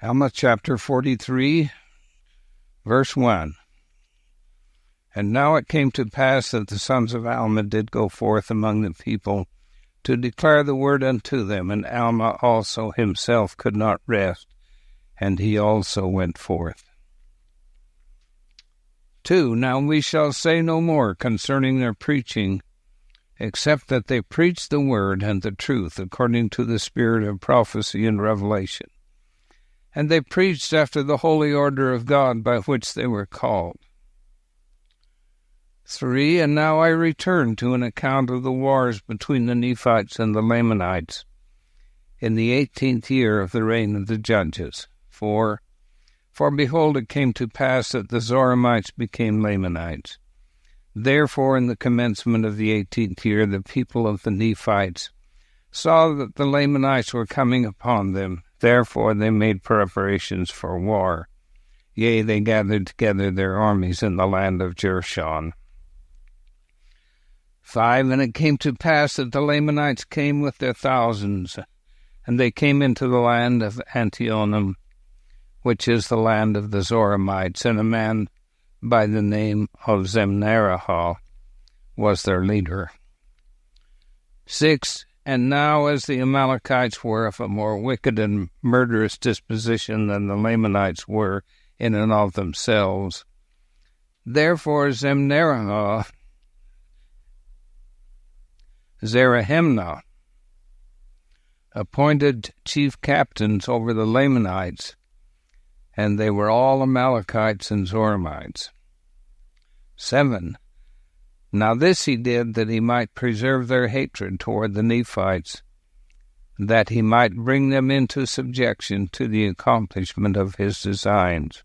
Alma chapter 43, verse 1. And now it came to pass that the sons of Alma did go forth among the people to declare the word unto them, and Alma also himself could not rest, and he also went forth. 2. Now we shall say no more concerning their preaching, except that they preached the word and the truth according to the spirit of prophecy and revelation. And they preached after the holy order of God by which they were called. 3. And now I return to an account of the wars between the Nephites and the Lamanites in the 18th year of the reign of the judges. 4. For behold, it came to pass that the Zoramites became Lamanites. Therefore, in the commencement of the 18th year, the people of the Nephites saw that the Lamanites were coming upon them. Therefore they made preparations for war. Yea, they gathered together their armies in the land of Jershon. 5. And it came to pass that the Lamanites came with their thousands, and they came into the land of Antionum, which is the land of the Zoramites, and a man by the name of Zemnarahah was their leader. 6. And now as the Amalekites were of a more wicked and murderous disposition than the Lamanites were in and of themselves, therefore Zemnarahah, Zarahemnah, appointed chief captains over the Lamanites, and they were all Amalekites and Zoramites. 7. Now this he did that he might preserve their hatred toward the Nephites, that he might bring them into subjection to the accomplishment of his designs.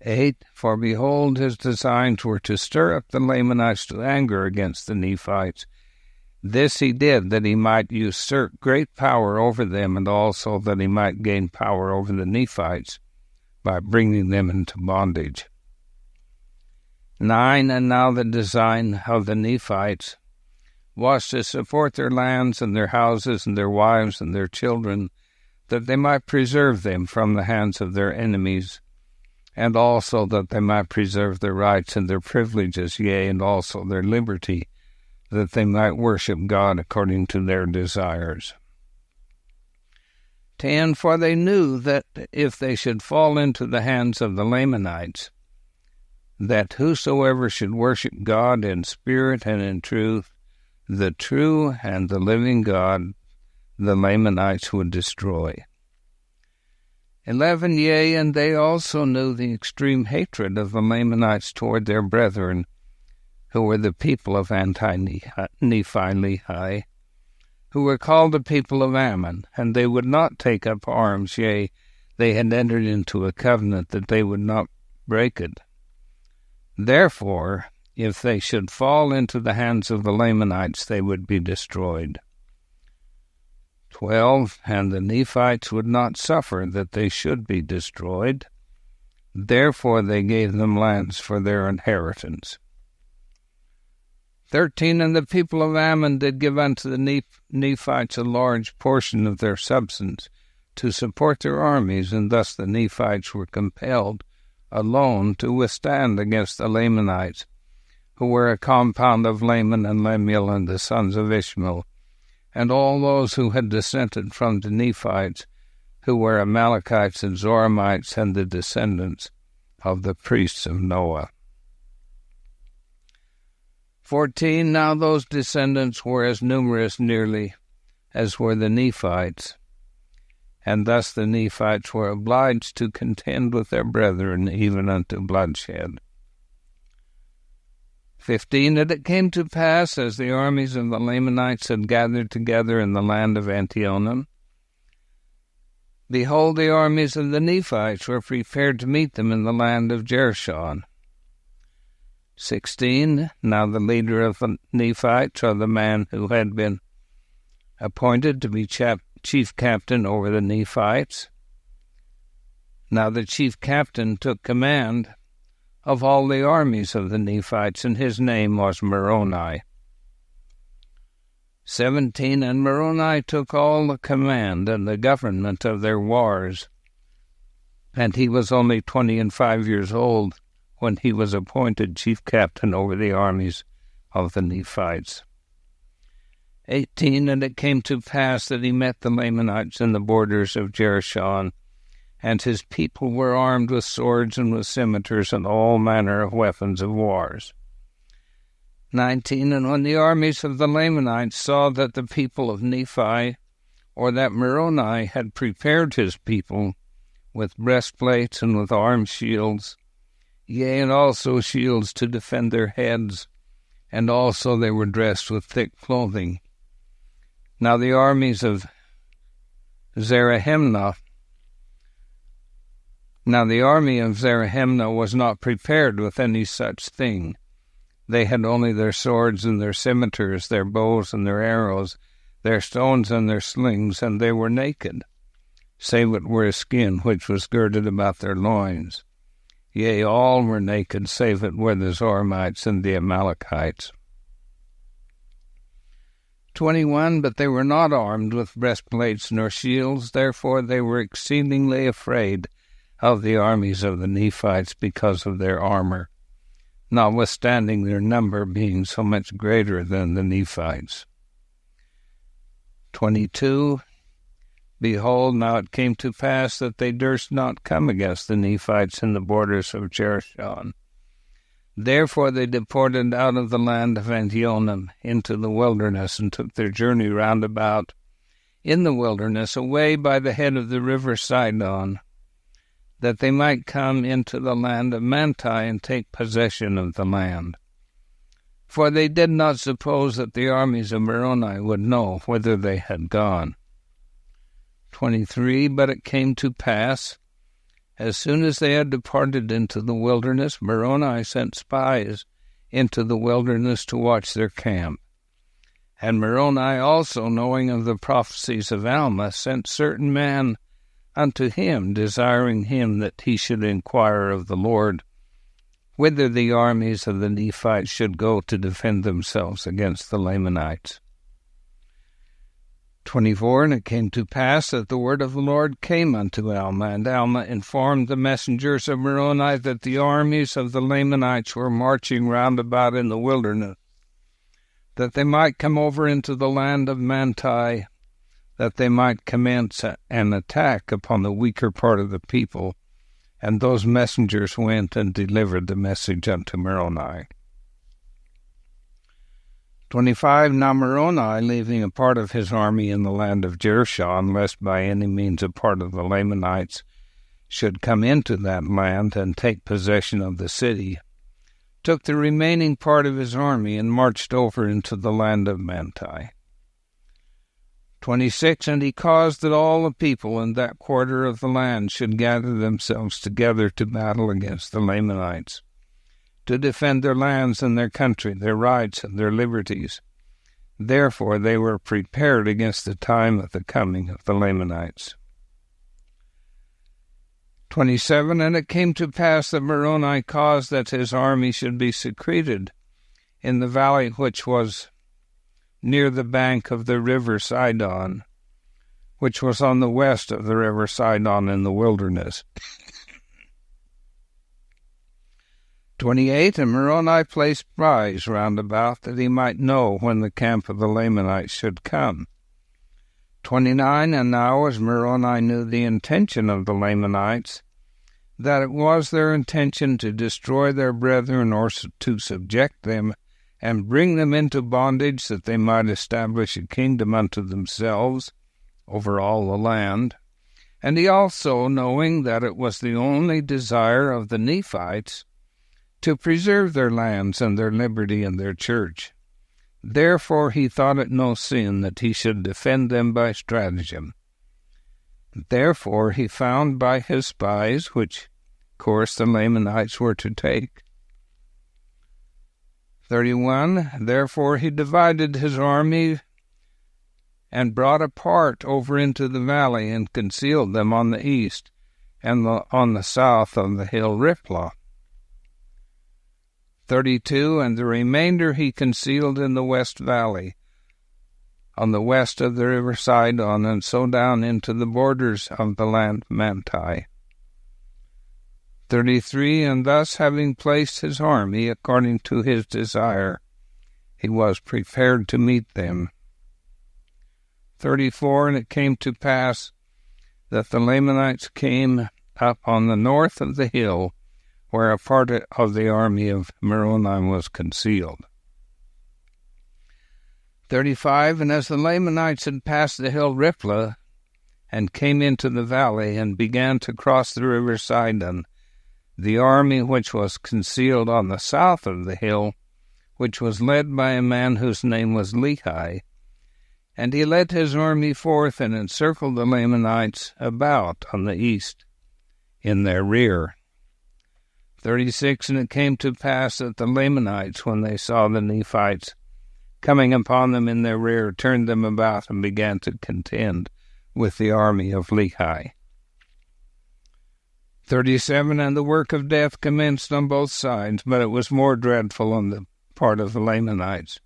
8. For behold, his designs were to stir up the Lamanites to anger against the Nephites. This he did that he might usurp great power over them, and also that he might gain power over the Nephites by bringing them into bondage. 9. And now the design of the Nephites was to support their lands and their houses and their wives and their children, that they might preserve them from the hands of their enemies, and also that they might preserve their rights and their privileges, yea, and also their liberty, that they might worship God according to their desires. 10. For they knew that if they should fall into the hands of the Lamanites, that whosoever should worship God in spirit and in truth, the true and the living God, the Lamanites would destroy. 11. Yea, and they also knew the extreme hatred of the Lamanites toward their brethren, who were the people of Nephi-Lehi, who were called the people of Ammon, and they would not take up arms, yea, they had entered into a covenant that they would not break it. Therefore, if they should fall into the hands of the Lamanites, they would be destroyed. 12. And the Nephites would not suffer that they should be destroyed. Therefore they gave them lands for their inheritance. 13. And the people of Ammon did give unto the Nephites a large portion of their substance to support their armies, and thus the Nephites were compelled alone to withstand against the Lamanites, who were a compound of Laman and Lemuel and the sons of Ishmael, and all those who had descended from the Nephites, who were Amalekites and Zoramites, and the descendants of the priests of Noah. 14. Now those descendants were as numerous nearly as were the Nephites, and thus the Nephites were obliged to contend with their brethren even unto bloodshed. 15. And it came to pass, as the armies of the Lamanites had gathered together in the land of Antionum, behold, the armies of the Nephites were prepared to meet them in the land of Jershon. 16. Now the leader of the Nephites, or the man who had been appointed to be chief captain over the Nephites. Now the chief captain took command of all the armies of the Nephites, and his name was Moroni. 17. And Moroni took all the command and the government of their wars, and he was only 25 years old when he was appointed chief captain over the armies of the Nephites. 18. And it came to pass that he met the Lamanites in the borders of Jerishon, and his people were armed with swords and with scimitars and all manner of weapons of wars. 19. And when the armies of the Lamanites saw that the people of Nephi, or that Moroni, had prepared his people with breastplates and with armed shields, yea, and also shields to defend their heads, and also they were dressed with thick clothing. Now the armies of Zarahemnah, the army of Zarahemnah was not prepared with any such thing. They had only their swords and their scimitars, their bows and their arrows, their stones and their slings, and they were naked, save it were a skin which was girded about their loins. Yea, all were naked, save it were the Zoramites and the Amalekites. 21. But they were not armed with breastplates nor shields, therefore they were exceedingly afraid of the armies of the Nephites because of their armor, notwithstanding their number being so much greater than the Nephites. 22. Behold, now it came to pass that they durst not come against the Nephites in the borders of Jerishon. Therefore they deported out of the land of Antionum into the wilderness, and took their journey round about in the wilderness, away by the head of the river Sidon, that they might come into the land of Manti and take possession of the land. For they did not suppose that the armies of Moroni would know whither they had gone. 23. But it came to pass, as soon as they had departed into the wilderness, Moroni sent spies into the wilderness to watch their camp. And Moroni also, knowing of the prophecies of Alma, sent certain men unto him, desiring him that he should inquire of the Lord whither the armies of the Nephites should go to defend themselves against the Lamanites. 24. And it came to pass that the word of the Lord came unto Alma, and Alma informed the messengers of Moroni that the armies of the Lamanites were marching round about in the wilderness, that they might come over into the land of Manti, that they might commence an attack upon the weaker part of the people. And those messengers went and delivered the message unto Moroni. 25. Now Moroni, leaving a part of his army in the land of Jerishon, lest by any means a part of the Lamanites should come into that land and take possession of the city, took the remaining part of his army and marched over into the land of Manti. 26. And he caused that all the people in that quarter of the land should gather themselves together to battle against the Lamanites, to defend their lands and their country, their rights and their liberties. Therefore they were prepared against the time of the coming of the Lamanites. 27. And it came to pass that Moroni caused that his army should be secreted in the valley which was near the bank of the river Sidon, which was on the west of the river Sidon in the wilderness. 28. And Moroni placed spies round about, that he might know when the camp of the Lamanites should come. 29. And now as Moroni knew the intention of the Lamanites, that it was their intention to destroy their brethren or to subject them, and bring them into bondage, that they might establish a kingdom unto themselves over all the land. And he also, knowing that it was the only desire of the Nephites to preserve their lands and their liberty and their church, therefore he thought it no sin that he should defend them by stratagem. Therefore he found by his spies, which course the Lamanites were to take. 31. Therefore he divided his army and brought a part over into the valley and concealed them on the east and on the south of the hill Riplah. 32. And the remainder he concealed in the west valley, on the west of the river Sidon, and so down into the borders of the land Manti. 33, and thus having placed his army according to his desire, he was prepared to meet them. 34, and it came to pass that the Lamanites came up on the north of the hill, where a part of the army of Moroni was concealed. 35, and as the Lamanites had passed the hill Riplah, and came into the valley, and began to cross the river Sidon, the army which was concealed on the south of the hill, which was led by a man whose name was Lehi, and he led his army forth and encircled the Lamanites about on the east in their rear. 36, and it came to pass that the Lamanites, when they saw the Nephites coming upon them in their rear, turned them about and began to contend with the army of Lehi. 37, and the work of death commenced on both sides, but it was more dreadful on the part of the Lamanites,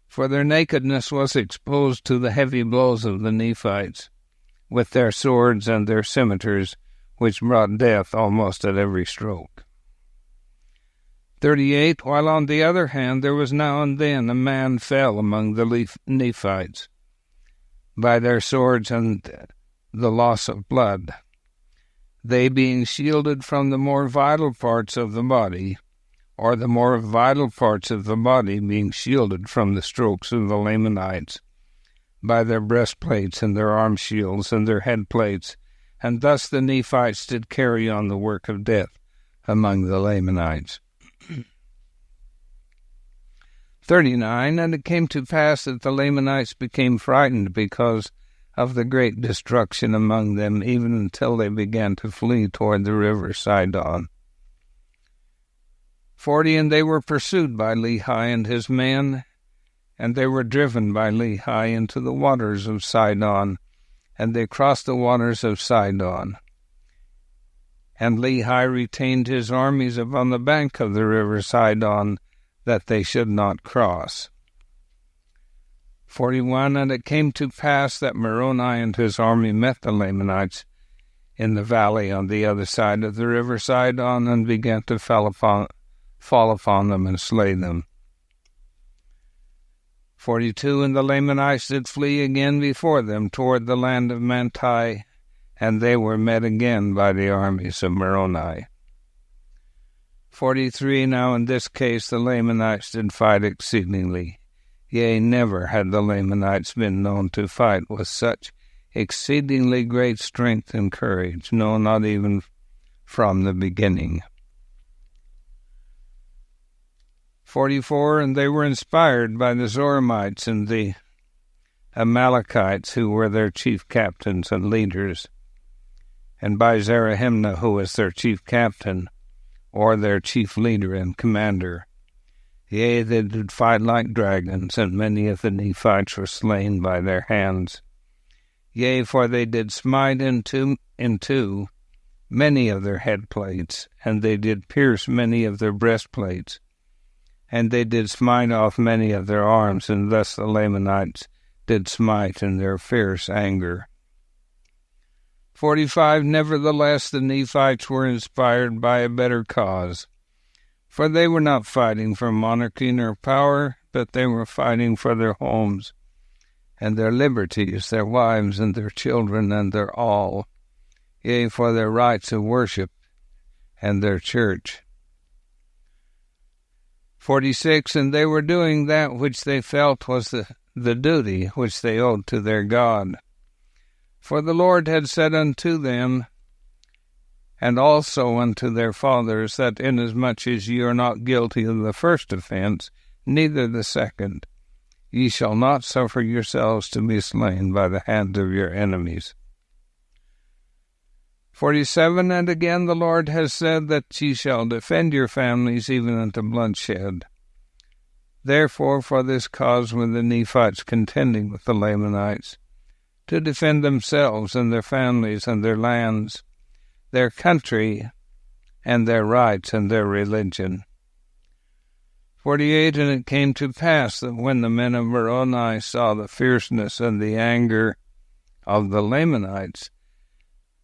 for their nakedness was exposed to the heavy blows of the Nephites, with their swords and their scimitars, which brought death almost at every stroke. 38, while on the other hand there was now and then a man fell among the Nephites by their swords and the loss of blood, they being shielded from the more vital parts of the body, or the more vital parts of the body being shielded from the strokes of the Lamanites by their breastplates and their arm shields and their head plates, and thus the Nephites did carry on the work of death among the Lamanites. 39, and it came to pass that the Lamanites became frightened because of the great destruction among them, even until they began to flee toward the river Sidon. 40, and they were pursued by Lehi and his men, and they were driven by Lehi into the waters of Sidon, and they crossed the waters of Sidon. And Lehi retained his armies upon the bank of the river Sidon, that they should not cross. 41, and it came to pass that Moroni and his army met the Lamanites in the valley on the other side of the river Sidon, and began to fall upon them and slay them. 42, and the Lamanites did flee again before them toward the land of Manti, and they were met again by the armies of Moroni. 43, now in this case the Lamanites did fight exceedingly. Yea, never had the Lamanites been known to fight with such exceedingly great strength and courage, no, not even from the beginning. 44, and they were inspired by the Zoramites and the Amalekites, who were their chief captains and leaders, and by Zarahemnah, who was their chief captain, or their chief leader and commander. Yea, they did fight like dragons, and many of the Nephites were slain by their hands. Yea, for they did smite into many of their head plates, and they did pierce many of their breastplates, and they did smite off many of their arms, and thus the Lamanites did smite in their fierce anger. 45, nevertheless the Nephites were inspired by a better cause, for they were not fighting for monarchy nor power, but they were fighting for their homes and their liberties, their wives and their children and their all, yea, for their rights of worship and their church. 46, and they were doing that which they felt was the duty which they owed to their God. For the Lord had said unto them, and also unto their fathers, that inasmuch as ye are not guilty of the first offense, neither the second, ye shall not suffer yourselves to be slain by the hand of your enemies. 47, and again the Lord has said that ye shall defend your families even unto bloodshed. Therefore for this cause were the Nephites contending with the Lamanites, to defend themselves and their families and their lands, their country, and their rights and their religion. 48, and it came to pass that when the men of Moroni saw the fierceness and the anger of the Lamanites,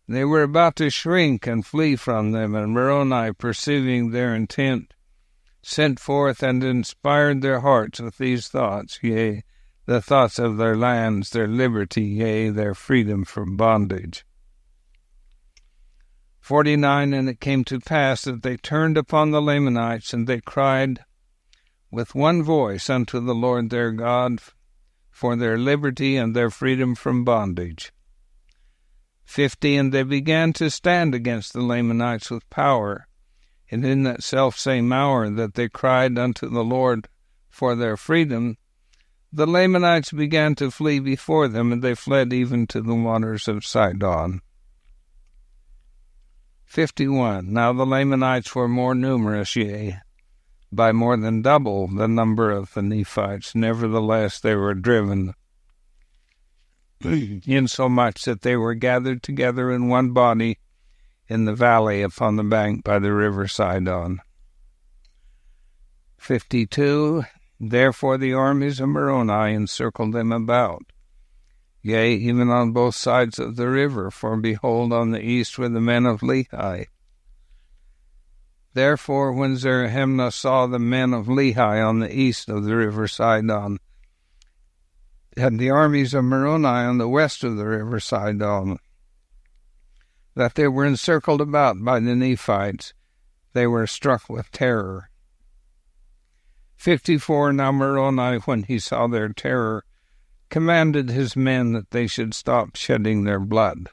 they were about to shrink and flee from them, and Moroni, perceiving their intent, sent forth and inspired their hearts with these thoughts, yea, the thoughts of their lands, their liberty, yea, their freedom from bondage. 49, and it came to pass that they turned upon the Lamanites, and they cried with one voice unto the Lord their God for their liberty and their freedom from bondage. 50, and they began to stand against the Lamanites with power, and in that selfsame hour that they cried unto the Lord for their freedom, the Lamanites began to flee before them, and they fled even to the waters of Sidon. 51, now the Lamanites were more numerous, yea, by more than double the number of the Nephites. Nevertheless, they were driven, insomuch that they were gathered together in one body in the valley upon the bank by the river Sidon. 52, therefore the armies of Moroni encircled them about, yea, even on both sides of the river, for behold, on the east were the men of Lehi. Therefore, when Zarahemnah saw the men of Lehi on the east of the river Sidon, and the armies of Moroni on the west of the river Sidon, that they were encircled about by the Nephites, they were struck with terror. 54, now Moroni, when he saw their terror, commanded his men that they should stop shedding their blood.